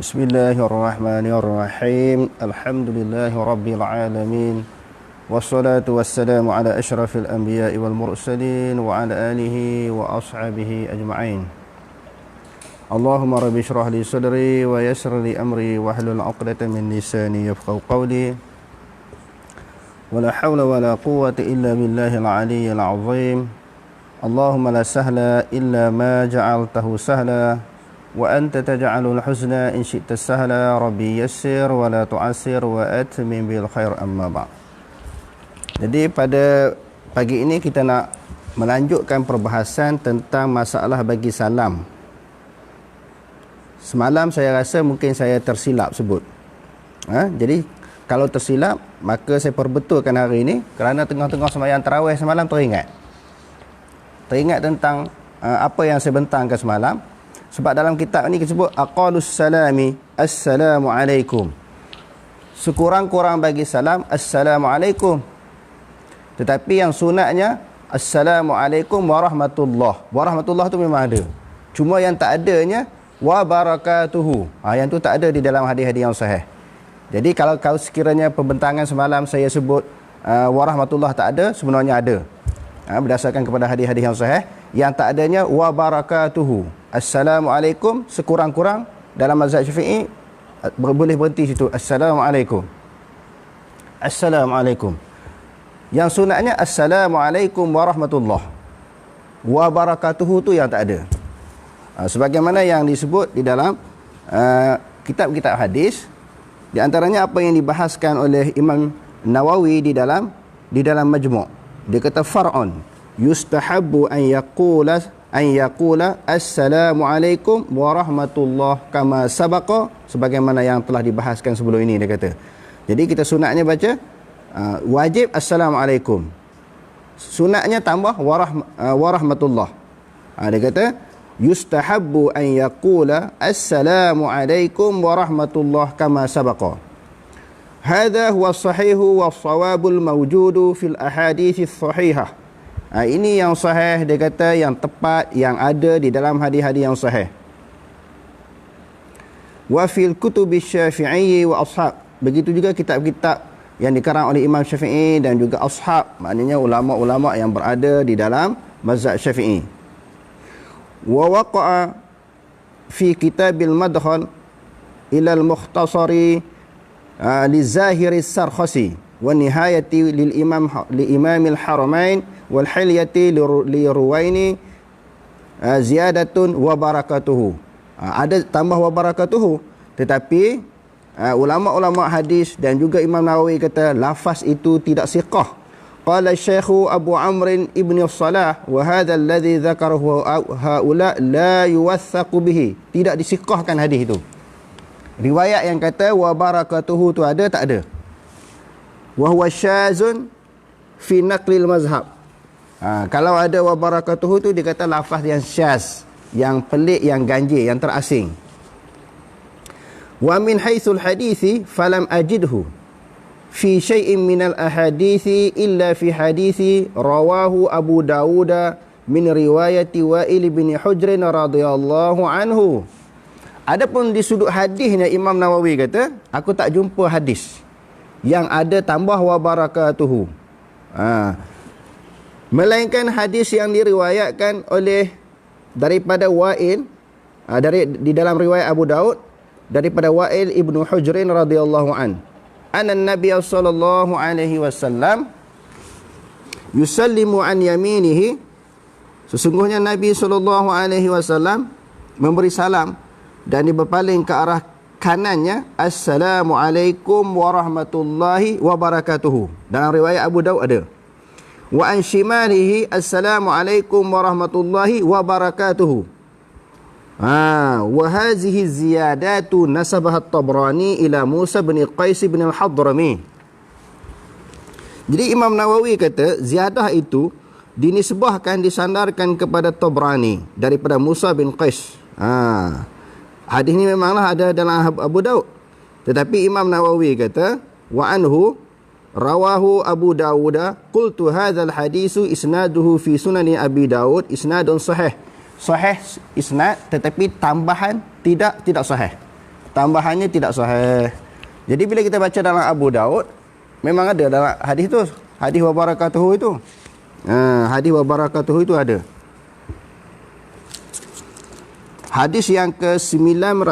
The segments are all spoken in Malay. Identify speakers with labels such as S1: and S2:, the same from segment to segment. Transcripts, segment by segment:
S1: بسم الله الرحمن الرحيم الحمد لله رب العالمين والصلاة والسلام على أشرف الأنبياء والمرسلين وعلى آله وأصحابه أجمعين اللهم رب اشرح لي صدري ويسر لي أمري واحلل عقدة من لساني يفقهوا قولي ولا حول ولا قوة إلا بالله العلي العظيم اللهم لا سهل إلا ما جعلته سهلا wa anta taj'alul husna in syi'ta sahla rabbi yassir wa la tu'assir wa atmim bil khair amma ba'd. Jadi pada pagi ini kita nak melanjutkan perbahasan tentang masalah bagi salam. Semalam saya rasa mungkin saya tersilap sebut. Jadi kalau tersilap maka saya perbetulkan hari ini kerana tengah-tengah sembahyang tarawih semalam teringat tentang apa yang saya bentangkan semalam. Sebab dalam kitab ni disebut aqalus salami assalamualaikum. Sekurang-kurang bagi salam assalamualaikum. Tetapi yang sunatnya assalamualaikum warahmatullah. Warahmatullah tu memang ada. Cuma yang tak adanya wa barakatuhu. Yang tu tak ada di dalam hadis-hadis yang sahih. Jadi kalau sekiranya pembentangan semalam saya sebut warahmatullah tak ada, sebenarnya ada. Berdasarkan kepada hadis-hadis yang sahih. Yang tak adanya wa barakatuhu. Assalamualaikum sekurang-kurang dalam mazhab Syafi'i boleh berhenti situ. Assalamualaikum. Assalamualaikum. Yang sunatnya assalamualaikum warahmatullah. Wa barakatuhu tu yang tak ada. Sebagaimana yang disebut di dalam kitab-kitab hadis, di antaranya apa yang dibahaskan oleh Imam Nawawi di dalam Majmu'. Dia kata far'un yustahabbu an yaqula assalamualaikum warahmatullah kama sabaqa, sebagaimana yang telah dibahaskan sebelum ini dia kata. Jadi kita sunatnya baca wajib assalamualaikum. Sunatnya tambah warahmatullah. Dia kata yustahabbu an yaqula assalamualaikum warahmatullah kama sabaqa. Hadha huwa as-sahihu was-shawabul mawjudu fil ahadits as-sahihah. Ini yang sahih, dia kata yang tepat, yang ada di dalam hadis-hadis yang sahih. Wa fil kutubi Syafi'i wa ashab. Begitu juga kitab-kitab yang dikarang oleh Imam Syafi'i dan juga ashab, maknanya ulama-ulama yang berada di dalam mazhab Syafi'i. Wa waqa'a fi kitabil madkhal ila al-mukhtasari li zahiri as-sarkhasi wa nihayati lil imamil haramain wal hilyati li ruwaini ziyadatun wa barakatuhu. Ada tambah wa barakatuhu, tetapi ulama-ulama hadis dan juga Imam Nawawi kata lafaz itu tidak siqah. Qala Syekh Abu Amr ibn Salah wa hadha alladhi dzakarahu haula la yuwaththaqu bihi. Tidak disiqahkan hadis itu. Riwayat yang kata wa barakatuhu tu ada tak ada. Wa huwa syazun fi naqlil mazhab. Kalau ada wa barakatuhu tu dia kata lafaz yang syaz, yang pelik, yang ganjil, yang terasing. Wa min haitsul hadithi falam ajidhu fi syai'in minal ahadithi illa fi hadithi rawahu Abu Dawud min riwayati Wa'il bin Hujr radhiyallahu anhu. Adapun di sudut hadisnya Imam Nawawi kata aku tak jumpa hadis yang ada tambah wa barakatuhu. Melainkan hadis yang diriwayatkan oleh daripada Wa'il di dalam riwayat Abu Daud daripada Wa'il ibnu Hujrin radhiyallahu an. Anna Nabiy sallallahu alaihi wasallam yusallimu an yaminihi. Sesungguhnya Nabi sallallahu alaihi wasallam memberi salam dan dia berpaling ke arah kanannya, assalamualaikum warahmatullahi wabarakatuh. Dalam riwayat Abu Daud ada. Wa an shimalihi assalamualaikum warahmatullahi wabarakatuh. Wa hadhihi ziyadatu nasabaha at-Tabrani ila Musa bin Qais bin al-Hadrami. Jadi Imam Nawawi kata ziyadah itu dinisbahkan, disandarkan kepada Tabrani daripada Musa bin Qais. Hadis ni memanglah ada dalam Abu Daud, tetapi Imam Nawawi kata wa anhu rawahu Abu Dawud qultu hadzal hadisu isnaduhu fi sunani Abi Daud isnadun sahih. Sahih isnad tetapi tambahan tidak sahih. tambahannya tidak sahih. Jadi bila kita baca dalam Abu Daud, memang ada dalam hadis tu, hadis wa barakatuhu itu. Hadis wa barakatuhu itu ada. Hadis yang ke-996,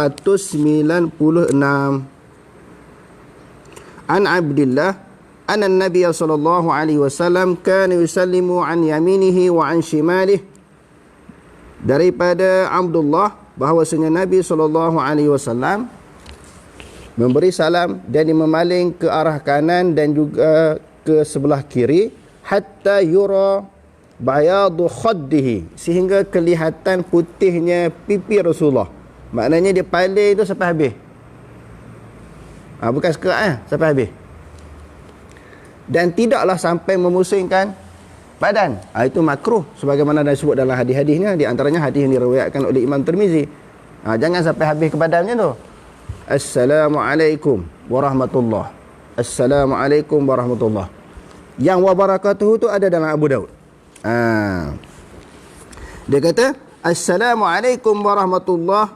S1: an Abdullah anna an-nabiy sallallahu alaihi wasallam kana yusallimu an yaminihi wa an shimalihi, daripada Abdullah bahwasanya Nabi sallallahu alaihi wasallam memberi salam dan memaling ke arah kanan dan juga ke sebelah kiri, hatta yura bayadu khaddihi, sehingga kelihatan putihnya pipi Rasulullah. Maknanya dia paling itu sampai habis. Bukan sekerat, sampai habis. Dan tidaklah sampai memusingkan badan. Itu makruh sebagaimana disebut dalam hadis-hadisnya, di antaranya hadis yang diriwayatkan oleh Imam Tirmizi. Jangan sampai habis ke badannya tu. Assalamualaikum warahmatullah. Assalamualaikum warahmatullah. Yang wa barakatuhu tu ada dalam Abu Daud. Dia kata Assalamualaikum warahmatullah,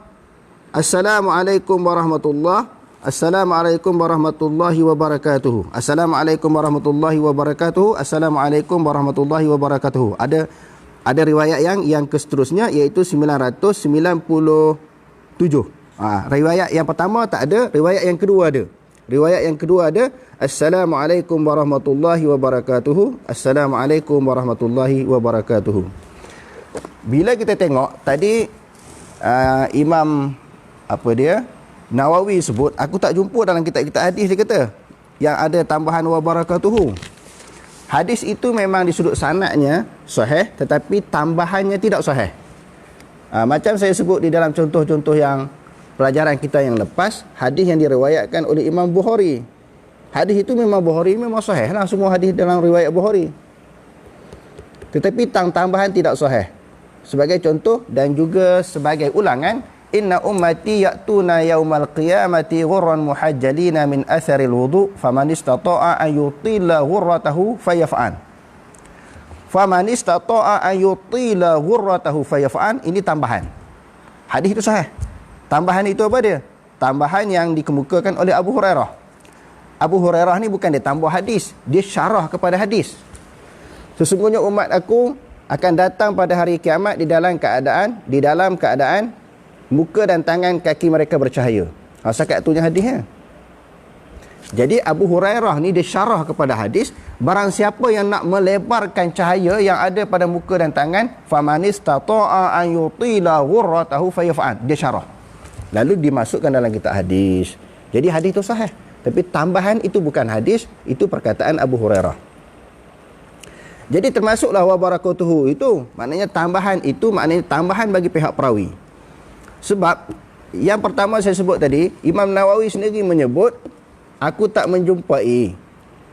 S1: Assalamualaikum warahmatullah, Assalamualaikum warahmatullahi wabarakatuh, Assalamualaikum warahmatullahi wabarakatuh, Assalamualaikum warahmatullahi wabarakatuh. Ada riwayat yang seterusnya, iaitu 997. Riwayat yang pertama tak ada, riwayat yang kedua ada. Riwayat yang kedua ada Assalamualaikum warahmatullahi wabarakatuh, Assalamualaikum warahmatullahi wabarakatuh. Bila kita tengok tadi Imam Nawawi sebut, aku tak jumpa dalam kitab-kitab hadis dia kata yang ada tambahan wa barakatuhu. Hadis itu memang di sudut sanadnya sahih, tetapi tambahannya tidak sahih. Macam saya sebut di dalam contoh-contoh yang pelajaran kita yang lepas, hadis yang diriwayatkan oleh Imam Bukhari. Hadis itu memang Bukhari memang sahih lah, semua hadis dalam riwayat Bukhari. Tetapi tambahan tidak sahih. Sebagai contoh dan juga sebagai ulangan, inna ummati ya'tuna yaumal qiyamati ghurran muhajjalina min atharil wudu, faman istata'a an yutila ghurratahu fayaf'an. Faman istata'a an yutila ghurratahu fayaf'an. Ini tambahan. Hadis itu sahih. Tambahan itu apa dia? Tambahan yang dikemukakan oleh Abu Hurairah. Abu Hurairah ni bukan dia tambah hadis, dia syarah kepada hadis. Sesungguhnya umat aku akan datang pada hari kiamat di dalam keadaan muka dan tangan kaki mereka bercahaya. Sakat itunya hadisnya. Jadi Abu Hurairah ni dia syarah kepada hadis, barang siapa yang nak melebarkan cahaya yang ada pada muka dan tangan, famanistata'a an yutila ghurratahu fayaf'an. Dia syarah. Lalu dimasukkan dalam kitab hadis. Jadi hadis itu sahih. Tapi tambahan itu bukan hadis, itu perkataan Abu Hurairah. Jadi termasuklah wa barakatuhu itu, maknanya tambahan itu, maknanya tambahan bagi pihak perawi. Sebab yang pertama saya sebut tadi, Imam Nawawi sendiri menyebut, aku tak menjumpai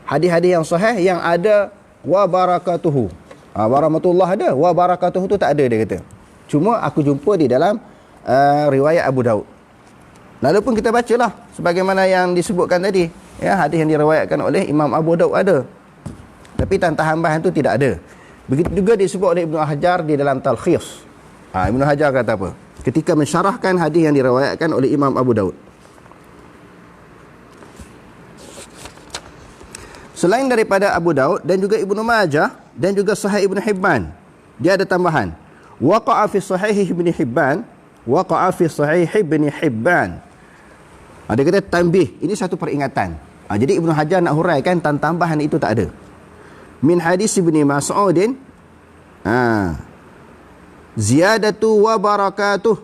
S1: hadis-hadis yang sahih yang ada wa barakatuhu. Warahmatullah ada, wa barakatuhu tu tak ada, dia kata. Cuma aku jumpa di dalam riwayat Abu Daud. Lalu pun kita bacalah sebagaimana yang disebutkan tadi, ya, hadis yang diriwayatkan oleh Imam Abu Daud ada. Tapi tambahan tu tidak ada. Begitu juga disebut oleh Ibnu Hajar di dalam Talkhis. Ibnu Hajar kata apa? Ketika mensyarahkan hadis yang diriwayatkan oleh Imam Abu Daud. Selain daripada Abu Daud dan juga Ibnu Majah dan juga Sahih Ibnu Hibban, dia ada tambahan. Waqa'a fi Sahih Ibnu Hibban, waqa'a fi Sahih Ibnu Hibban. Dia kata tambih, ini satu peringatan. Jadi Ibnu Hajar nak huraikan tambahan itu tak ada. Min hadis Ibnu Mas'udin, ziyadatu wa barakatuh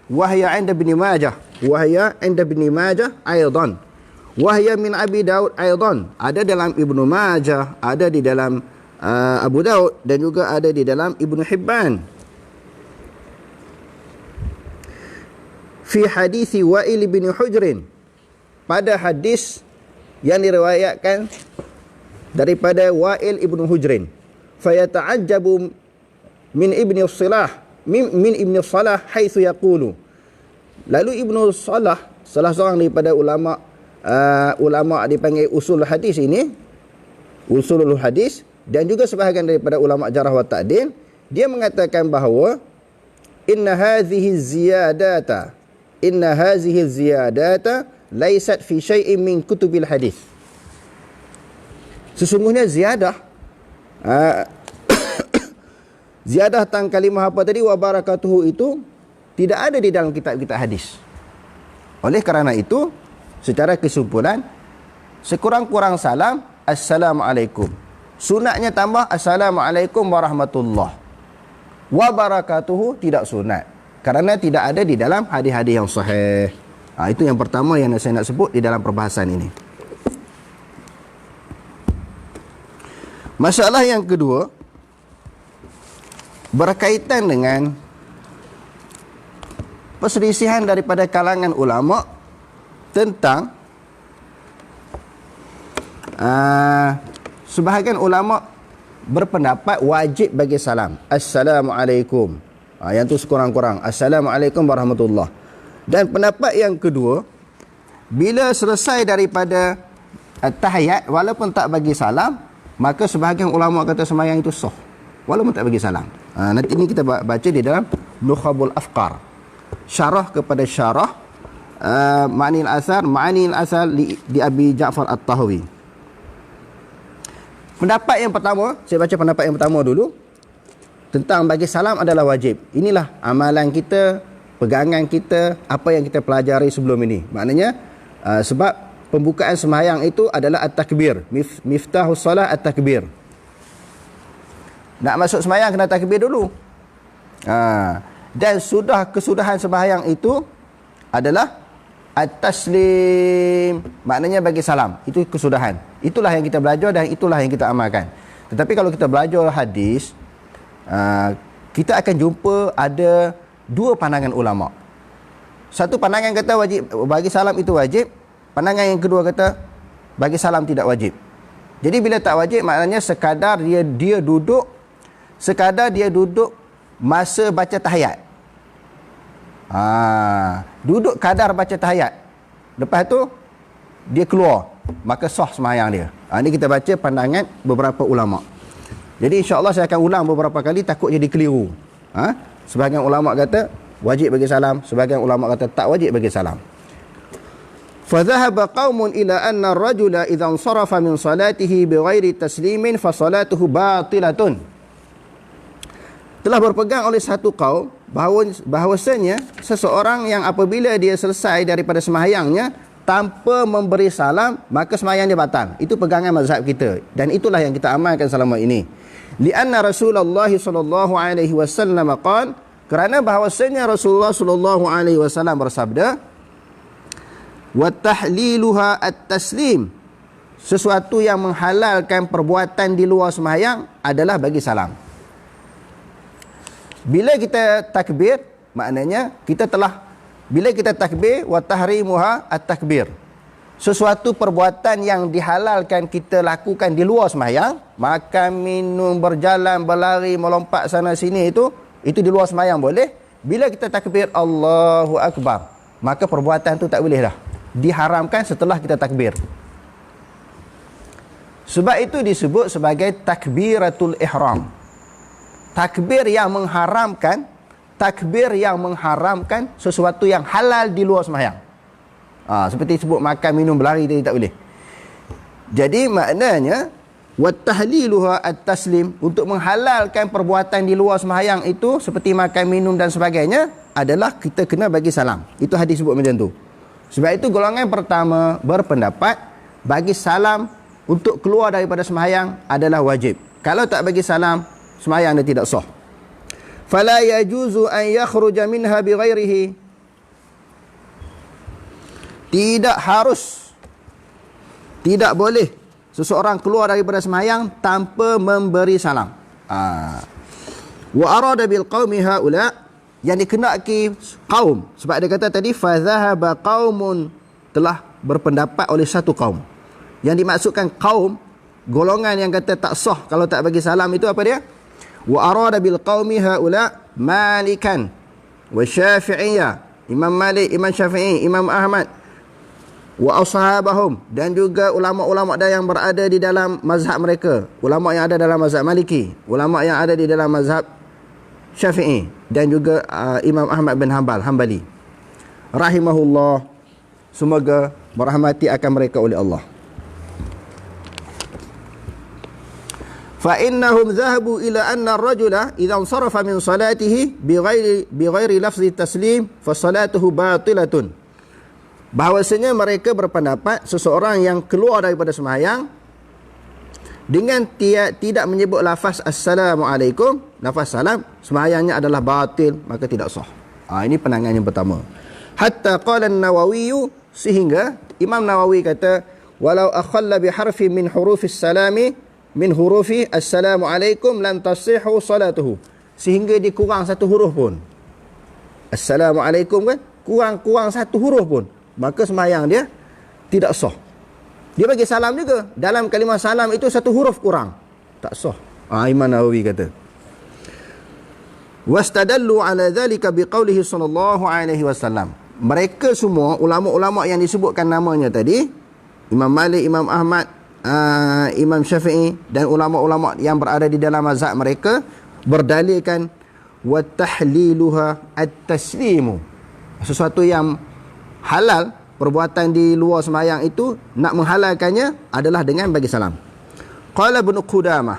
S1: wahya 'inda Ibnu Majah, wahya 'inda Ibnu Majah aidan, wahya min Abi Daud aidan. Ada dalam Ibnu Majah, ada di dalam Abu Daud dan juga ada di dalam Ibnu Hibban. Fi hadis Wa'il bin Hujr, pada hadis yang diriwayatkan daripada Wa'il ibn Hujrin, fayata'ajjabu min ibni Salah, min ibni Salah haitsu yaqulu. Lalu Ibnu Salah, salah seorang daripada ulama dipanggil usul hadis ini, usulul hadis, dan juga sebahagian daripada ulama jarah wa ta'dil, dia mengatakan bahawa inna hadhihi ziyadata inna hazihi ziyadata laysat fi syai'in min kutubil hadis. Sesungguhnya ziyadah ziyadah tentang kalimah apa tadi, wa barakatuhu, itu tidak ada di dalam kitab-kitab hadis. Oleh kerana itu, secara kesimpulan, sekurang-kurang salam, Assalamualaikum. Sunatnya tambah Assalamualaikum warahmatullah. Wa barakatuhu tidak sunat, kerana tidak ada di dalam hadis-hadis yang sahih. Itu yang pertama yang saya nak sebut di dalam perbahasan ini. Masalah yang kedua berkaitan dengan perselisihan daripada kalangan ulama tentang sebahagian ulama berpendapat wajib bagi salam Assalamualaikum. Yang tu sekurang-kurang Assalamualaikum warahmatullah. Dan pendapat yang kedua, bila selesai daripada tahiyat walaupun tak bagi salam, maka sebahagian ulama kata sembahyang itu sah walaupun tak bagi salam. Nanti ini kita baca di dalam Nukhabul Afkar, syarah kepada syarah Ma'anil Asar di Abi Ja'far At-Tahawi. Pendapat yang pertama, saya baca pendapat yang pertama dulu, tentang bagi salam adalah wajib. Inilah amalan kita, pegangan kita, apa yang kita pelajari sebelum ini. Maknanya sebab pembukaan sembahyang itu adalah at-takbir. Miftahus salat at-takbir. Nak masuk sembahyang kena takbir dulu. Dan kesudahan sembahyang itu adalah at-taslim. Maknanya bagi salam. Itu kesudahan. Itulah yang kita belajar dan itulah yang kita amalkan. Tetapi kalau kita belajar hadis, kita akan jumpa ada dua pandangan ulama. Satu pandangan kata wajib bagi salam itu wajib. Pandangan yang kedua kata bagi salam tidak wajib. Jadi bila tak wajib, maknanya sekadar dia duduk masa baca tahiyat. Duduk kadar baca tahiyat. Lepas tu dia keluar, maka sah sembahyang dia. Ini kita baca pandangan beberapa ulama. Jadi insya-Allah saya akan ulang beberapa kali, takut jadi keliru. Sebahagian ulama kata wajib bagi salam, sebahagian ulama kata tak wajib bagi salam. فذهب قوم إلى أن الرجل إذا انصرف من صلاته بغير تسليم فصلاته باطلة. Telah berpegang oleh satu kaum bahawasanya seseorang yang apabila dia selesai daripada sembahyangnya tanpa memberi salam, maka sembahyang dia batal. Itu pegangan mazhab kita dan itulah yang kita amalkan selama ini. Lianna Rasulullah sallallahu alaihi wasallam qala, kerana bahawasanya Rasulullah sallallahu alaihi wasallam bersabda, wa tahliluha at-taslim, sesuatu yang menghalalkan perbuatan di luar sembahyang adalah bagi salam. Bila kita takbir, maknanya bila kita takbir, wa tahrimuha at-takbir, sesuatu perbuatan yang dihalalkan kita lakukan di luar sembahyang, makan, minum, berjalan, berlari, melompat sana sini, itu di luar sembahyang boleh. Bila kita takbir Allahu Akbar, maka perbuatan tu tak boleh dah, diharamkan setelah kita takbir. Sebab itu disebut sebagai takbiratul ihram. Takbir yang mengharamkan sesuatu yang halal di luar sembahyang. Seperti sebut makan, minum, berlari tadi tak boleh. Jadi maknanya watahliluha at-taslim, untuk menghalalkan perbuatan di luar sembahyang itu seperti makan, minum dan sebagainya adalah kita kena bagi salam. Itu hadis sebut macam tu. Sebab itu golongan pertama berpendapat bagi salam untuk keluar daripada sembahyang adalah wajib. Kalau tak bagi salam, sembahyang dia tidak sah. Fala yajuzu an yakhruja minha bighairihi, tidak boleh seseorang keluar daripada sembahyang tanpa memberi salam. Wa arada bil qaumi haula, yang dikenaki kaum, sebab dia kata tadi fadhahaba qaumun, telah berpendapat oleh satu kaum. Yang dimaksudkan kaum, golongan yang kata tak sah kalau tak bagi salam, itu apa dia? Wa arada bil qaumi haula Malikan wa Syafi'iyah, Imam Malik, Imam Syafi'i, Imam Ahmad, wa ashabahum, dan juga ulama-ulama yang berada di dalam mazhab mereka, ulama yang ada dalam mazhab Maliki, ulama yang ada di dalam mazhab Syafi'i, dan juga Imam Ahmad bin Hambali. rahimahullah, semoga merahmati akan mereka oleh Allah. Fa innahum dhahabu ila anna ar-rajula idza ansarafa min salatihi bighairi lafzi taslim fa salatuhu batilatun. Bahawasanya mereka berpendapat seseorang yang keluar daripada sembahyang dengan tidak menyebut lafaz assalamualaikum, lafaz salam, sembahyangnya adalah batil, maka tidak sah. Ini pandangan yang pertama. Hatta qala an-Nawawi, sehingga Imam Nawawi kata walau akhalla bi harfin min hurufis salami min hurufi assalamualaikum lan tasihhu salatuhu, sehingga dia kurang satu huruf pun, assalamualaikum kan, kurang satu huruf pun, maka sembahyang dia tidak sah. Dia bagi salam juga, dalam kalimah salam itu satu huruf kurang, tak sah. Imam Nawawi kata. Wastadallu ala dhalika biqaulihi sallallahu alaihi wasallam. Mereka semua ulama-ulama yang disebutkan namanya tadi, Imam Malik, Imam Ahmad, Imam Syafi'i dan ulama-ulama yang berada di dalam mazhab mereka berdalilkan wa tahliluha at-taslimu, sesuatu yang halal, perbuatan di luar sembahyang itu nak menghalalkannya adalah dengan bagi salam. Qala Ibnu Qudamah,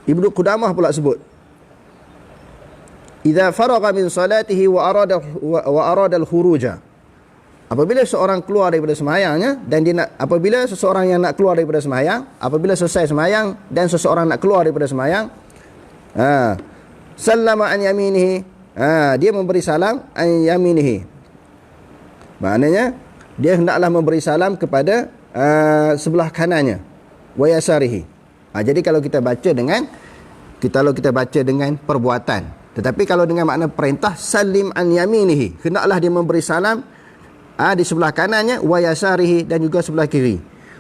S1: Ibnu Qudamah pula sebut, idza faragha min salatihi wa arada al-khuruja, apabila seorang keluar daripada sembahyangnya dan dia nak, apabila seseorang yang nak keluar daripada sembahyang, apabila selesai sembahyang dan seseorang nak keluar daripada sembahyang, sallama an yaminihi, dia memberi salam an yaminihi, maknanya dia hendaklah memberi salam kepada sebelah kanannya, wa yasarihi. Jadi kalau kita baca dengan perbuatan, tetapi kalau dengan makna perintah, salim an yaminihi, hendaklah dia memberi salam di sebelah kanannya, wa yasarihi, dan juga sebelah kiri.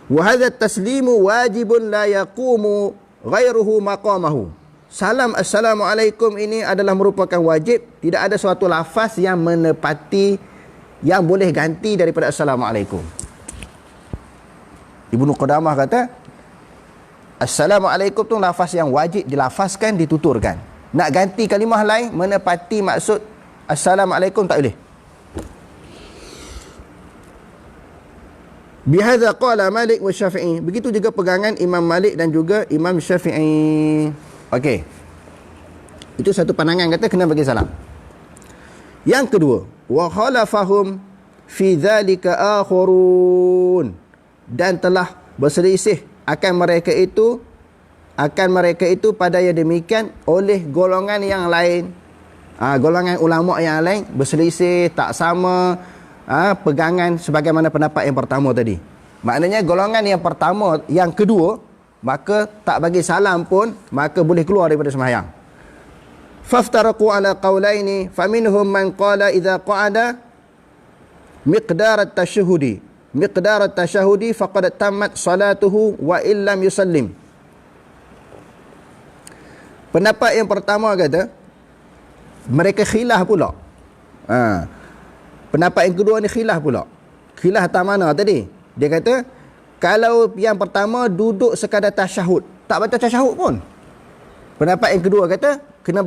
S1: Wa hadha taslimu wajibun la yaqumu ghairuhu maqamahu. Salam assalamualaikum ini adalah merupakan wajib, tidak ada suatu lafaz yang menepati, yang boleh ganti daripada assalamualaikum. Ibnu Qudamah kata assalamualaikum tu lafaz yang wajib dilafazkan, dituturkan. Nak ganti kalimah lain menepati maksud assalamualaikum tak boleh. Bihadza qala Malik wa Syafi'i. Begitu juga pegangan Imam Malik dan juga Imam Syafi'i. Okey. Itu satu pandangan kata kena bagi salam. Yang kedua, wa khalafahum fi dzalika akhurun, dan telah berselisih akan mereka itu pada yang demikian oleh golongan yang lain. Golongan ulama yang lain berselisih, tak sama pegangan sebagaimana pendapat yang pertama tadi. Maknanya golongan yang pertama, yang kedua, maka tak bagi salam pun, maka boleh keluar daripada sembahyang. Faftaraqu ala qawlaini faminhum man qala idza qa'ada miqdar at-tashahhudi faqad tammat salatuhu wa illam yusallim. Pendapat yang pertama kata mereka khilaf pula. Pendapat yang kedua ni khilaf pula. Khilaf tak mana tadi? Dia kata kalau yang pertama duduk sekadar tasyahud, tak baca tasyahud pun. Pendapat yang kedua kata kena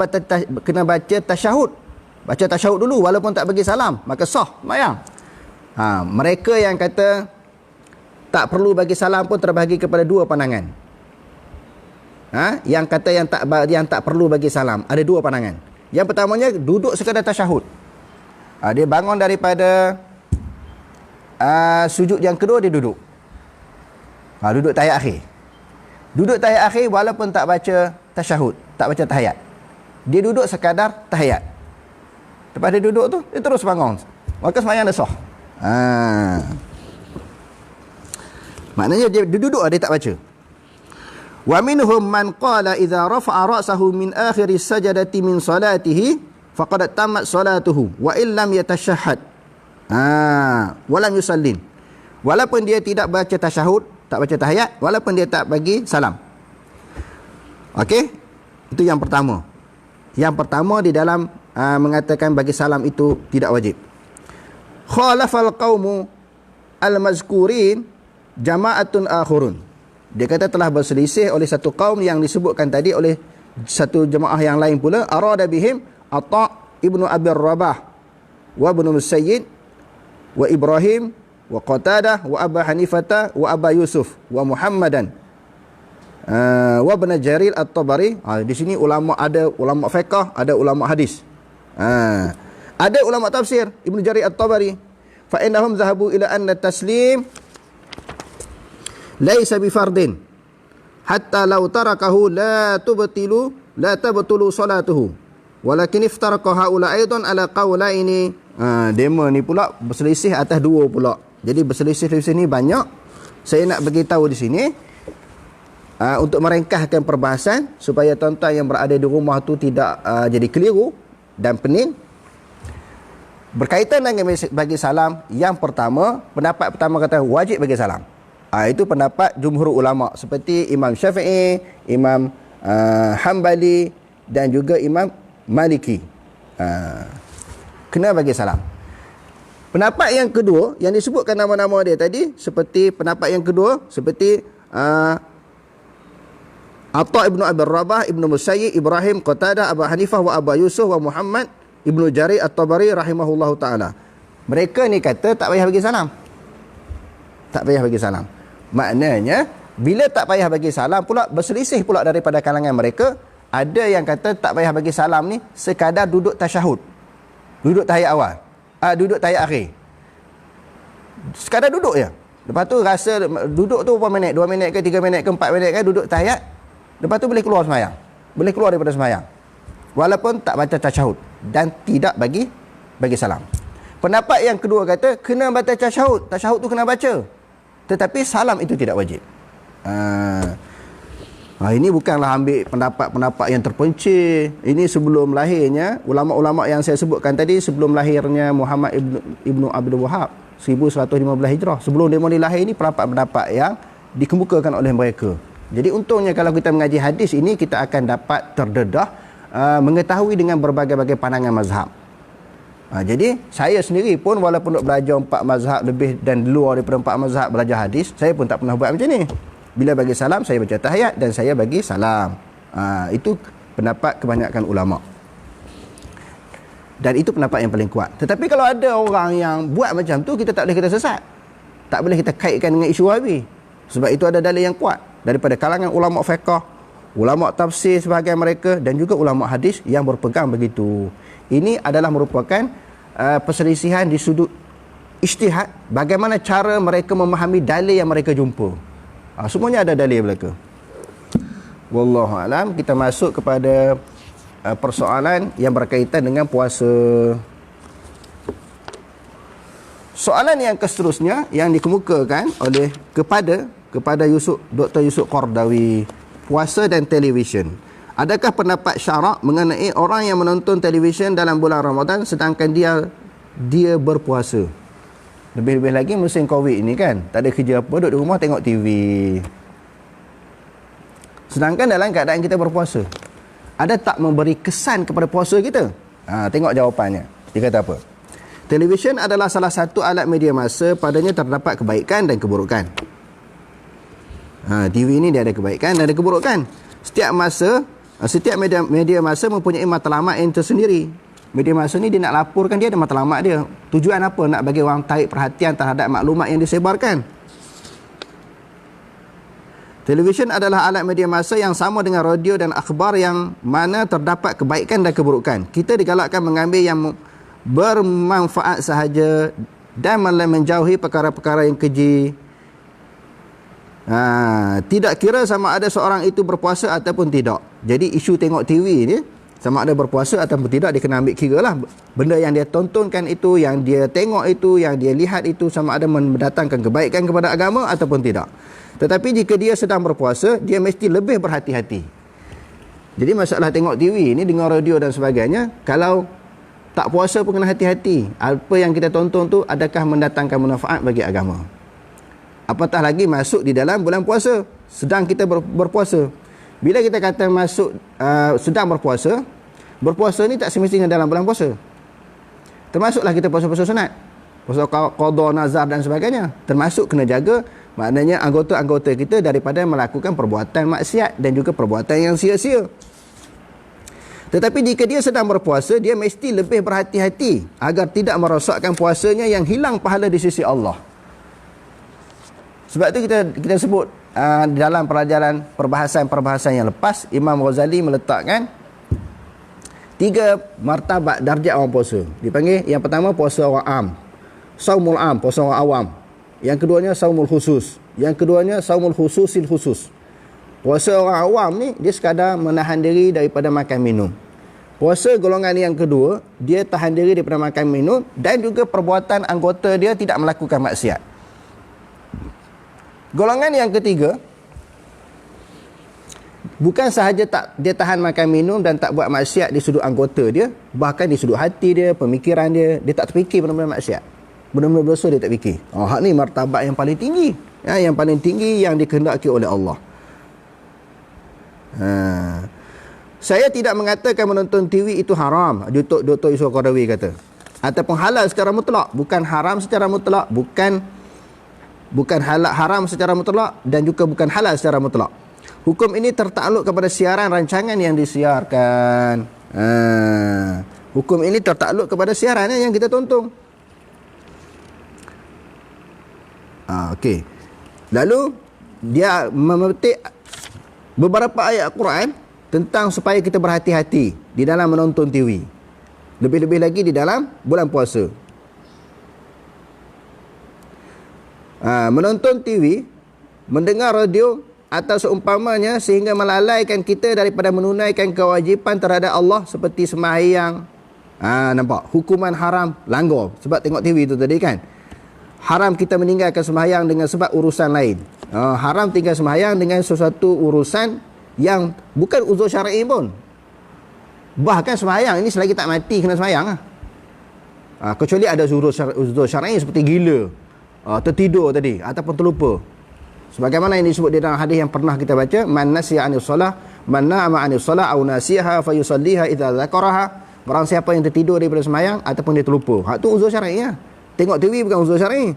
S1: baca tasyahud. Baca tasyahud dulu walaupun tak bagi salam, maka sah sembahyang. Mereka yang kata tak perlu bagi salam pun terbahagi kepada dua pandangan. Yang kata yang tak perlu bagi salam ada dua pandangan. Yang pertamanya duduk sekadar tasyahud. Dia bangun daripada sujud yang kedua, dia duduk. Duduk tahiyat akhir. Duduk tahiyat akhir walaupun tak baca tasyahud, tak baca tahiyat. Dia duduk sekadar tahiyat. Lepas dia duduk tu, dia terus bangun. Maka sembahyang dah sah. Maknanya dia duduk, dia tak baca. Wa minhum man qala idza rafa'a ra'sahu min akhir as-sajdati min salatihi faqad tammat salatuhu wa illam yatashahhad wa lam yusallim. Walaupun dia tidak baca tasyahud, tak baca tahiyat, walaupun dia tak bagi salam. Okey? Itu yang pertama. Yang pertama di dalam mengatakan bagi salam itu tidak wajib. Khalafal qaumu al-mazkurin jama'atun akhurun. Dia kata telah berselisih oleh satu kaum yang disebutkan tadi oleh satu jemaah yang lain pula. Arada bihim Atha ibnu Abi Rabah wa ibnu Musayyid wa Ibrahim wa Qatadah wa Aba Hanifata wa Aba Yusuf wa Muhammadan wa Ibn Jarir At-Tabari. Di sini ulama, ada ulama fiqh, ada ulama hadis. Ada ulama tafsir, Ibn Jarir At-Tabari. Fa innahum zahabu ila anna taslim laisa bi fardin hatta law tarakahu la tabtulu salatuhu walakin iftarqa haula aidan ala qaulaini. Demo ni pula berselisih atas dua pula. Jadi berselisih di sini banyak. Saya nak bagi tahu di sini untuk merengkahkan perbahasan supaya tuan-tuan yang berada di rumah tu tidak jadi keliru dan pening. Berkaitan dengan bagi salam, yang pertama, pendapat pertama kata wajib bagi salam. Itu pendapat jumhur ulama seperti Imam Syafi'i, Imam Hambali dan juga Imam Maliki. Kena bagi salam. Pendapat yang kedua yang disebutkan nama-nama dia tadi, seperti pendapat yang kedua seperti Atha ibnu Abi Rabah, Ibnu Musayyib, Ibrahim, Qatadah, Abu Hanifah wa Abu Yusuf wa Muhammad Ibnu Jarir At-Tabari rahimahullahu taala. Mereka ni kata tak payah bagi salam. Tak payah bagi salam. Maknanya bila tak payah bagi salam pula berselisih pula daripada kalangan mereka. Ada yang kata tak payah bagi salam ni sekadar duduk tasyahud, duduk tahiyat awal, duduk tahiyat akhir, sekadar duduk je. Lepas tu rasa duduk tu berapa minit, 2 minit ke 3 minit ke 4 minit ke, duduk tahiyat. Lepas tu boleh keluar sembahyang, boleh keluar daripada sembahyang walaupun tak baca tasyahud dan tidak bagi salam. Pendapat yang kedua kata kena baca tasyahud, tasyahud tu kena baca, tetapi salam itu tidak wajib. Ini bukanlah ambil pendapat-pendapat yang terpencil. Ini sebelum lahirnya ulama-ulama yang saya sebutkan tadi, sebelum lahirnya Muhammad Ibnu Abdul Wahab 1115 Hijrah. Sebelum dia mula lahir ini pendapat-pendapat yang dikemukakan oleh mereka. Jadi untungnya kalau kita mengaji hadis ini, kita akan dapat terdedah mengetahui dengan berbagai-bagai pandangan mazhab. Jadi saya sendiri pun walaupun nak belajar 4 mazhab lebih dan luar daripada 4 mazhab belajar hadis, saya pun tak pernah buat macam ni. Bila bagi salam, saya baca tahiyat dan saya bagi salam. Itu pendapat kebanyakan ulama. Dan itu pendapat yang paling kuat. Tetapi kalau ada orang yang buat macam tu, kita tak boleh kita sesat. Tak boleh kita kaitkan dengan isu Wahabi. Sebab itu ada dalil yang kuat daripada kalangan ulama fiqh, ulama tafsir sebahagian mereka dan juga ulama hadis yang berpegang begitu. Ini adalah merupakan perselisihan di sudut ijtihad, bagaimana cara mereka memahami dalil yang mereka jumpa. Semuanya ada dalil belaka. Wallahu alam. Kita masuk kepada persoalan yang berkaitan dengan puasa. Soalan yang seterusnya yang dikemukakan oleh kepada Dr. Yusuf Qardawi, puasa dan televisyen. Adakah pendapat syarak mengenai orang yang menonton televisyen dalam bulan Ramadan sedangkan dia berpuasa? Lebih-lebih lagi musim Covid ni kan, tak ada kerja apa, duduk di rumah tengok TV. Sedangkan dalam keadaan kita berpuasa, ada tak memberi kesan kepada puasa kita? Tengok jawapannya. Dia kata apa? Televisyen adalah salah satu alat media massa, padanya terdapat kebaikan dan keburukan. TV ini dia ada kebaikan dan ada keburukan. Setiap media massa mempunyai matlamat yang tersendiri. Media massa ni dia nak laporkan, dia ada matlamat dia. Tujuan apa? Nak bagi orang tarik perhatian terhadap maklumat yang disebarkan. Televisyen adalah alat media massa yang sama dengan radio dan akhbar yang mana terdapat kebaikan dan keburukan. Kita digalakkan mengambil yang bermanfaat sahaja dan menjauhi perkara-perkara yang keji. Tidak kira sama ada seorang itu berpuasa ataupun tidak. Jadi isu tengok TV ni, sama ada berpuasa ataupun tidak, dia kena ambil kira lah. Benda yang dia tontonkan itu, yang dia tengok itu, yang dia lihat itu, sama ada mendatangkan kebaikan kepada agama ataupun tidak. Tetapi jika dia sedang berpuasa, dia mesti lebih berhati-hati. Jadi masalah tengok TV ni, dengar radio dan sebagainya, kalau tak puasa pun kena hati-hati. Apa yang kita tonton tu adakah mendatangkan manfaat bagi agama? Apatah lagi masuk di dalam bulan puasa, sedang kita berpuasa. Bila kita kata masuk sedang berpuasa, berpuasa ni tak semestinya dalam bulan puasa. Termasuklah kita puasa-puasa sunat, puasa qada, nazar dan sebagainya. Termasuk kena jaga, maknanya anggota-anggota kita daripada melakukan perbuatan maksiat dan juga perbuatan yang sia-sia. Tetapi jika dia sedang berpuasa, dia mesti lebih berhati-hati agar tidak merosakkan puasanya yang hilang pahala di sisi Allah. Sebab itu kita sebut dalam pelajaran perbahasan yang lepas, Imam Ghazali meletakkan 3 martabat darjat orang puasa. Dipanggil yang pertama puasa orang am, saumul am, puasa orang awam. Yang keduanya saumul khusus. Yang keduanya saumul khususil khusus. Puasa orang awam ni dia sekadar menahan diri daripada makan minum. Puasa golongan yang kedua, dia tahan diri daripada makan minum dan juga perbuatan anggota dia tidak melakukan maksiat. Golongan yang ketiga, bukan sahaja dia tahan makan minum dan tak buat maksiat di sudut anggota dia, bahkan di sudut hati dia, pemikiran dia tak terfikir benda-benda maksiat. Benda-benda dosa dia tak fikir. Hak ni martabat yang paling tinggi. Yang paling tinggi yang dikehendaki oleh Allah. Saya tidak mengatakan menonton TV itu haram, Dr. Yusof Qaradawi kata. Ataupun halal secara mutlak. Bukan haram secara mutlak, bukan haram secara mutlak, dan juga bukan halal secara mutlak. Hukum ini tertakluk kepada siaran rancangan yang disiarkan. Hukum ini tertakluk kepada siaran yang kita tonton. Okey. Lalu dia memetik beberapa ayat Al-Quran tentang supaya kita berhati-hati di dalam menonton TV. Lebih-lebih lagi di dalam bulan puasa. Menonton TV, mendengar radio atau seumpamanya sehingga melalaikan kita daripada menunaikan kewajipan terhadap Allah seperti sembahyang. Nampak? Hukuman haram, langgar. Sebab tengok TV tu tadi kan. Haram kita meninggalkan sembahyang dengan sebab urusan lain. Haram tinggal sembahyang dengan sesuatu urusan yang bukan uzur syar'i pun. Bahkan sembahyang ini selagi tak mati kena sembahyang. Kecuali ada uzur syar'i seperti gila, tertidur tadi ataupun terlupa. Sebagaimana yang disebut di dalam hadis yang pernah kita baca, man nasiya 'anis shalah, man nama 'anis shalah aw nasiyaha fayusalliha idza dzakaraha. Barang siapa yang tertidur daripada sembahyang ataupun dia terlupa. Hak tu uzur syar'i ya. Tengok TV bukan uzur syar'i.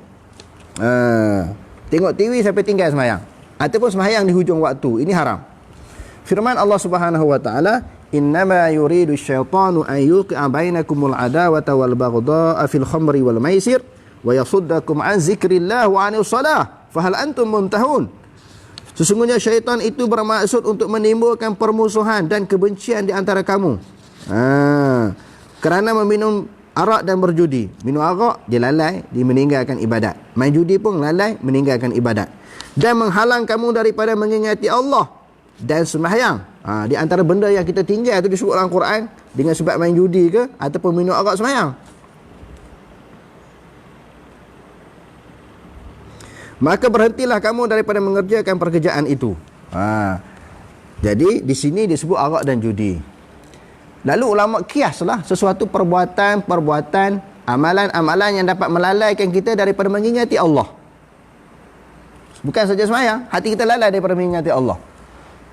S1: Tengok TV sampai tinggal sembahyang ataupun sembahyang di hujung waktu, ini haram. Firman Allah Subhanahu wa taala, innama yuridu syaitanu an yuqi'a bainakumul adawata wal baghdha'a fil khamri wal maisir wa yasuddakum an zikrillah wa 'anis shalah fahal antum muntahun. Sesungguhnya syaitan itu bermaksud untuk menimbulkan permusuhan dan kebencian di antara kamu. Kerana meminum arak dan berjudi. Minum arak, dia lalai, dia meninggalkan ibadat. Main judi pun lalai, meninggalkan ibadat. Dan menghalang kamu daripada mengingati Allah dan sembahyang. Di antara benda yang kita tinggal tu disebut dalam Quran, dengan sebab main judi ke ataupun minum arak, sembahyang. Maka berhentilah kamu daripada mengerjakan pekerjaan itu. Jadi di sini disebut arak dan judi. Lalu ulama kiaslah sesuatu perbuatan, amalan-amalan yang dapat melalaikan kita daripada mengingati Allah. Bukan saja sembahyang, hati kita lalai daripada mengingati Allah.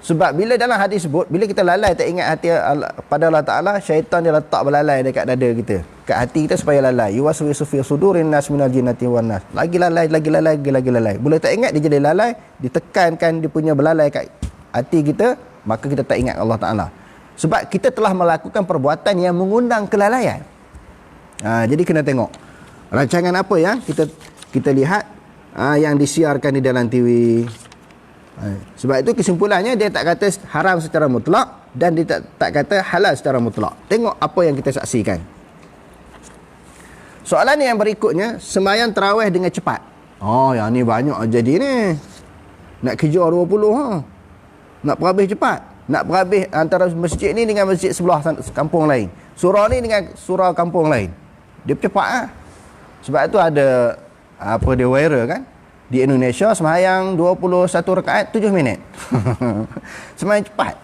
S1: Sebab bila dalam hadis sebut, bila kita lalai tak ingat hati pada Allah Ta'ala, syaitan dia letak belalai dekat dada kita, kat hati kita supaya lalai. Yuwaswisu fi sudurin nas minal jinnati wan nas. Lagi lalai. Bila tak ingat, dia jadi lalai, ditekankan dia punya belalai kat hati kita, maka kita tak ingat Allah Ta'ala. Sebab kita telah melakukan perbuatan yang mengundang kelalaian. Jadi kena tengok rancangan apa yang kita lihat yang disiarkan di dalam TV. Sebab itu kesimpulannya dia tak kata haram secara mutlak dan dia tak kata halal secara mutlak. Tengok apa yang kita saksikan. Soalan yang berikutnya, sembahyang tarawih dengan cepat. Yang ni banyak jadi ni. Nak kejar 20 Nak berhabis cepat. Nak berhabis antara masjid ni dengan masjid sebelah kampung lain. Surau ni dengan surau kampung lain. Dia cepat Sebab tu ada dia viral kan. Di Indonesia sembahyang 21 rakaat 7 minit. Sembahyang cepat.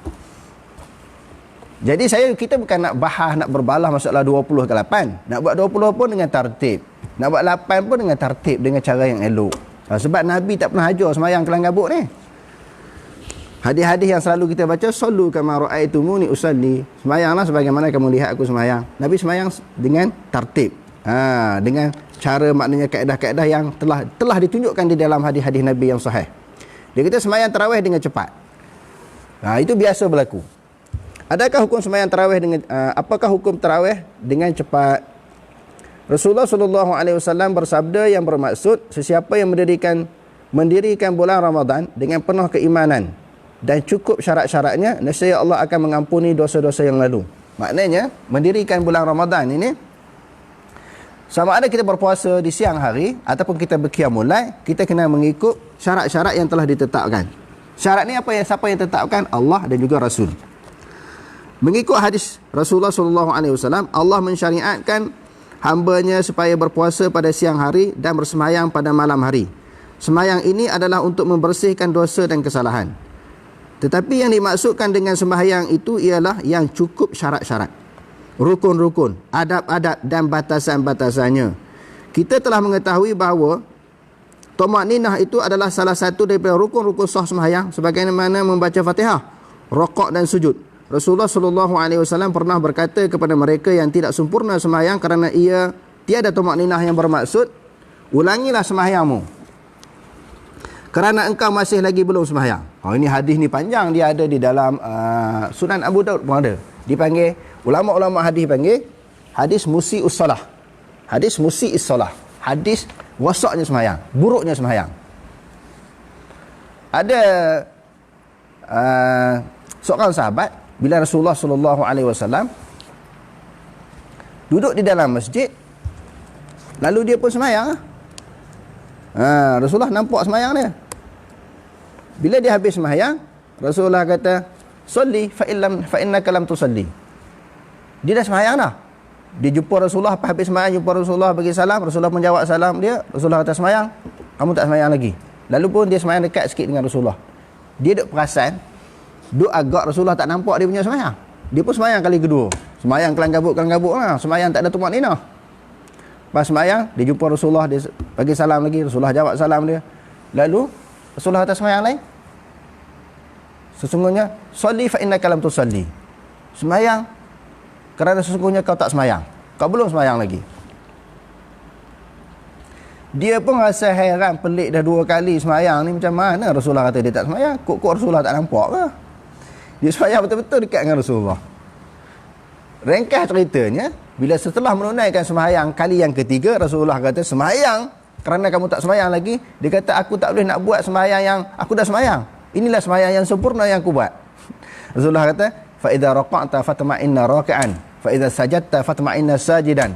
S1: Jadi kita bukan nak bahas, nak berbalah masalah 20 ke 8. Nak buat 20 pun dengan tertib. Nak buat 8 pun dengan tertib, dengan cara yang elok. Sebab Nabi tak pernah ajar sembahyang kelang kabut ni. Hadis-hadis yang selalu kita baca, sallu kama ra'aitumuni usalli. Sembahyanglah sebagaimana kamu lihat aku sembahyang. Nabi sembahyang dengan tertib. Dengan cara, maknanya kaedah-kaedah yang telah ditunjukkan di dalam hadis-hadis Nabi yang sahih. Dia kata sembahyang tarawih dengan cepat. Itu biasa berlaku. Adakah hukum sembahyang tarawih dengan apakah hukum tarawih dengan cepat? Rasulullah sallallahu alaihi wasallam bersabda yang bermaksud sesiapa yang mendirikan bulan Ramadan dengan penuh keimanan dan cukup syarat-syaratnya, nescaya Allah akan mengampuni dosa-dosa yang lalu. Maknanya mendirikan bulan Ramadan ini sama ada kita berpuasa di siang hari ataupun kita berqiyamul lail, kita kena mengikut syarat-syarat yang telah ditetapkan. Syarat ni siapa yang tetapkan? Allah dan juga Rasul. Mengikut hadis Rasulullah sallallahu alaihi wasallam, Allah mensyariatkan hamba-Nya supaya berpuasa pada siang hari dan bersemayang pada malam hari. Semayang ini adalah untuk membersihkan dosa dan kesalahan. Tetapi yang dimaksudkan dengan sembahyang itu ialah yang cukup syarat-syarat, rukun-rukun, adab-adab dan batasan-batasannya. Kita telah mengetahui bahawa tumakninah itu adalah salah satu daripada rukun-rukun sah sembahyang, sebagaimana membaca Fatihah, rukuk dan sujud. Rasulullah sallallahu alaihi wasallam pernah berkata kepada mereka yang tidak sempurna sembahyang kerana ia tiada tumakninah yang bermaksud, ulangilah sembahyangmu kerana engkau masih lagi belum sembahyang. Ini hadis ni panjang, dia ada di dalam Sunan Abu Daud pun ada. Dipanggil, ulama-ulama hadis panggil hadis musi'us salah. Hadis musi'is salah. Hadis wasaknya sembahyang, buruknya sembahyang. Ada seorang sahabat, bila Rasulullah sallallahu alaihi wasallam duduk di dalam masjid, lalu dia pun sembahyang. Rasulullah nampak sembahyang dia. Bila dia habis sembahyang, Rasulullah kata, "Salli fa innaka lam tusalli." Dia dah sembahyang dah. Dia jumpa Rasulullah, habis sembahyang jumpa Rasulullah, bagi salam, Rasulullah menjawab salam dia. Rasulullah kata, "Sembahyang, kamu tak sembahyang lagi." Lalu pun dia sembahyang dekat sikit dengan Rasulullah. Dia duk perasan, duk agak Rasulullah tak nampak dia punya sembahyang. Dia pun sembahyang kali kedua. Sembahyang kelang-kabut lah. Sembahyang tak ada tumakninah. Pas sembahyang, dia jumpa Rasulullah, dia bagi salam lagi, Rasulullah jawab salam dia. Lalu Rasulullah kata sembahyang lain. Sesungguhnya, "Shalli fa innaka lam tusalli." Sembahyang kerana sesungguhnya kau tak sembahyang. Kau belum sembahyang lagi. Dia pun rasa heran, pelik, dah 2 kali sembahyang ni, macam mana Rasulullah kata dia tak sembahyang? Kok Rasulullah tak nampak ke? Dia sembahyang betul-betul dekat dengan Rasulullah. Ringkas ceritanya, bila setelah menunaikan sembahyang kali yang ketiga, Rasulullah kata, "Sembahyang kerana kamu tak sembahyang lagi." Dia kata, "Aku tak boleh nak buat sembahyang yang aku dah sembahyang. Inilah sembahyang yang sempurna yang aku buat." Rasulullah kata, "Fa idza raqa'ta fatma'inna raki'an, fa idza sajadta fatma'inna sajidan."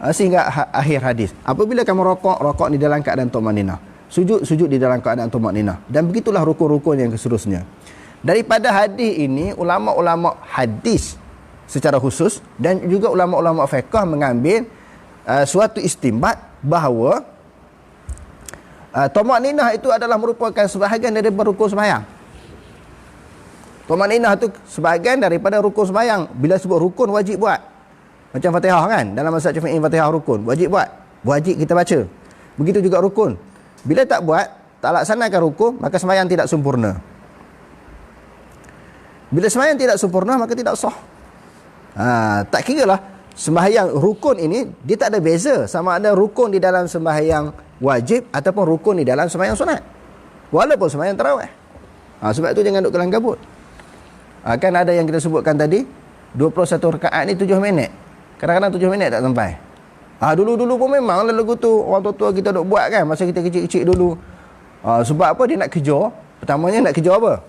S1: Sehingga akhir hadis. Apabila kamu rokok di dalam keadaan tumakninah, sujud di dalam keadaan tumakninah, dan begitulah rukun-rukun yang seterusnya. Daripada hadis ini, ulama-ulama hadis secara khusus dan juga ulama-ulama fiqh mengambil suatu istinbat bahawa tumakninah itu adalah merupakan sebahagian daripada rukun sembahyang. Tumakninah itu sebahagian daripada rukun sembahyang. Bila sebut rukun, wajib buat. Macam Fatihah kan, dalam mazhab Syafi'i Fatihah rukun, wajib buat, wajib kita baca. Begitu juga rukun. Bila tak buat, tak laksanakan rukun, maka sembahyang tidak sempurna. Bila sembahyang tidak sempurna, maka tidak sah. Tak kira lah sembahyang rukun ini, dia tak ada beza sama ada rukun di dalam sembahyang wajib ataupun rukun di dalam sembahyang sunat, walaupun sembahyang tarawih. Sebab itu jangan duk kelang-kabut. Kan ada yang kita sebutkan tadi, 21 rakaat ni 7 minit. Kadang-kadang 7 minit tak sampai. Dulu-dulu pun memang lagu tu orang tua-tua kita duk buat kan, masa kita kecil-kecil dulu. Sebab apa? Dia nak kejar. Pertamanya nak kejar apa?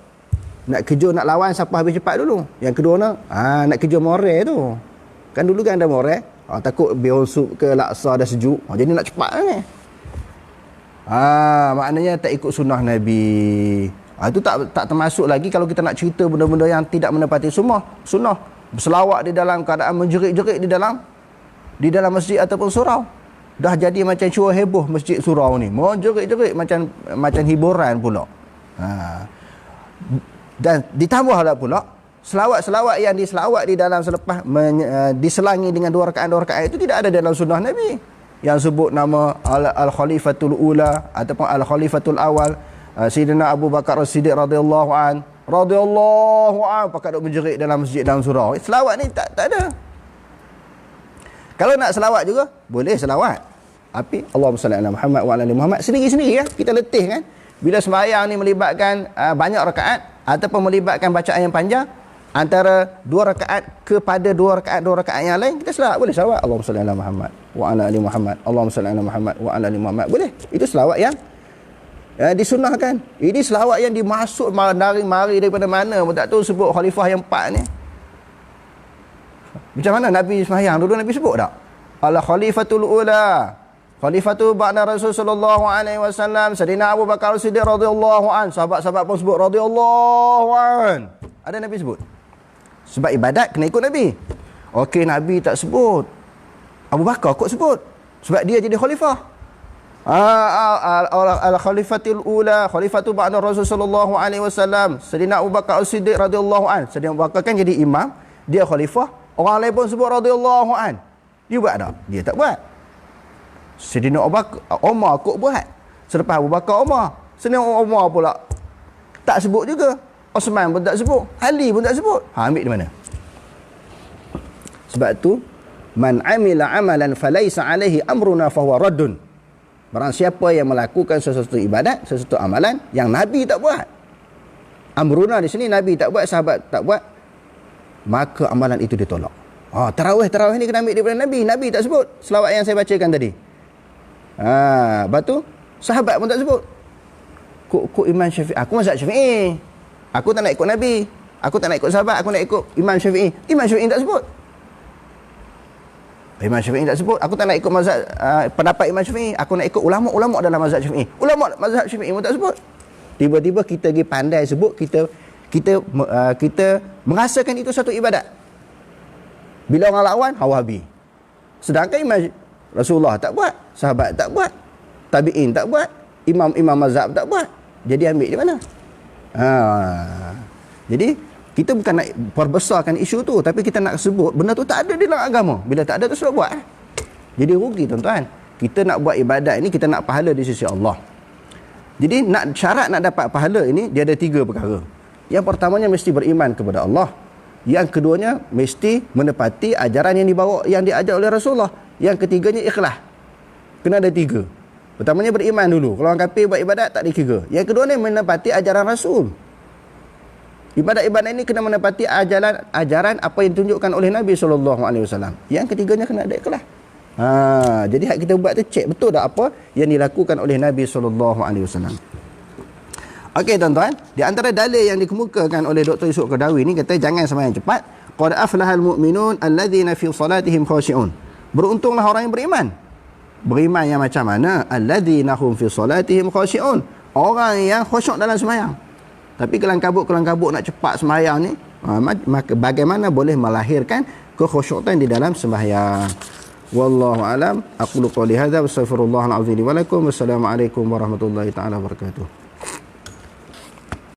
S1: Nak kejar, nak lawan siapa habis cepat dulu. Yang kedua nak kejar moral tu. Kan dulu kan ada moral. Takut bihonsuk ke laksa dah sejuk. Jadi nak cepat kan. Maknanya tak ikut sunnah Nabi. Itu tak termasuk lagi kalau kita nak cerita benda-benda yang tidak menepati sunnah. Berselawat di dalam keadaan menjerit-jerit di dalam masjid ataupun surau. Dah jadi macam cua heboh masjid surau ni. Menjerit-jerit macam hiburan pula. Dan ditambah pula selawat-selawat yang diselawat di dalam selepas diselangi dengan 2 rakaat itu tidak ada dalam sunnah Nabi. Yang sebut nama Al-Khalifatul Ula ataupun Al-Khalifatul Awal, Sayyidina Abu Bakar As-Siddiq radhiyallahu an pakai duk menjerit dalam masjid dalam surau. Selawat ni tak ada. Kalau nak selawat juga boleh selawat, tapi Allahumma salli ala Muhammad wa ala ali Muhammad sendiri-sendiri kan. Kita letih kan bila sembahyang ni melibatkan banyak rakaat ataupun melibatkan bacaan yang panjang, antara 2 rakaat kepada 2 rakaat yang lain, kita selawat boleh selawat Allahumma salli ala Muhammad wa ala ali Muhammad, Allahumma salli ala Muhammad wa ala ali Muhammad, boleh. Itu selawat yang disunahkan. Ini selawat yang dimaksud mari daripada mana pun tak tahu, sebut khalifah yang 4 ni. Macam mana Nabi sembahyang dulu, Nabi sebut tak? Al khalifatul ula, khalifatu ba'da Rasul sallallahu alaihi wasallam, Sayyidina Abu Bakar Siddiq radhiyallahu an. Sahabat-sahabat pun sebut radhiyallahu an. Ada Nabi sebut. Sebab ibadat kena ikut Nabi. Okey, Nabi tak sebut, Abu Bakar kot sebut, sebab dia jadi khalifah. Al khalifatul ula, khalifatu ba'da Rasul sallallahu alaihi wasallam, Sayyidina Abu Bakar Siddiq radhiyallahu an. Sayyidina Abu Bakar kan jadi imam, dia khalifah, orang lain pun sebut radhiyallahu an. Dia buat tak? Dia tak buat. Sayyidina Abu Bakar, Umar kot buat. Selepas Abu Bakar, Umar. Sayyidina Umar pula tak sebut juga. Osman pun tak sebut. Ali pun tak sebut. Ambil di mana? Sebab tu, man amila amalan falaysa alaihi amruna fahuwa raddun. Barang siapa yang melakukan sesuatu ibadat, sesuatu amalan yang Nabi tak buat. Amruna di sini Nabi tak buat, sahabat tak buat, maka amalan itu ditolak. Tarawih ni kena ambil daripada Nabi. Nabi tak sebut selawat yang saya bacakan tadi. Lepas tu sahabat pun tak sebut. Kok Imam Syafi'i, aku mazhab Syafi'i, aku tak nak ikut Nabi, aku tak nak ikut sahabat, aku nak ikut Imam Syafi'i. Imam Syafi'i tak sebut. Imam Syafi'i tak sebut, aku tak nak ikut mazhab pendapat Imam Syafi'i, aku nak ikut ulama-ulama dalam mazhab Syafi'i. Ulama mazhab Syafi'i pun tak sebut. Tiba-tiba kita pergi pandai sebut, kita merasakan itu satu ibadat. Bila orang lawan, Wahabi. Sedangkan Rasulullah tak buat, sahabat tak buat, tabi'in tak buat, imam-imam mazhab tak buat. Jadi ambil di mana? Jadi kita bukan nak perbesarkan isu tu, tapi kita nak sebut benda tu tak ada di dalam agama. Bila tak ada tu sudah buat. Jadi rugi tuan-tuan. Kita nak buat ibadat ini, kita nak pahala di sisi Allah. Jadi syarat nak dapat pahala ini, dia ada 3 perkara. Yang pertamanya mesti beriman kepada Allah. Yang keduanya mesti menepati ajaran yang diajar oleh Rasulullah. Yang ketiganya ikhlas. Kena ada 3. Pertamanya beriman dulu. Kalau orang kafir buat ibadat tak dikira. Yang kedua ni menepati ajaran Rasul. Ibadat-ibadat ini kena menepati ajaran apa yang ditunjukkan oleh Nabi SAW. Yang ketiganya kena ada ikhlas. Jadi hak kita buat tu cek betul tak apa yang dilakukan oleh Nabi SAW. Okey tuan-tuan, di antara dalil yang dikemukakan oleh Dr. Yusuf Qaradawi ni, kata jangan sembahyang cepat. Qad aflahal mu'minun alladzina fi salatihim khashi'un. Beruntunglah orang yang beriman. Beriman yang macam mana? Alladzina hum fi salatihim khashi'un. Orang yang khusyuk dalam sembahyang. Tapi kelang-kabut nak cepat sembahyang ni, maka bagaimana boleh melahirkan kekhusyukan di dalam sembahyang? Wallahu alam. Aqulu qouli hadza wa astaghfirullahal azim li wa lakum. Wassalamualaikum warahmatullahi taala wabarakatuh.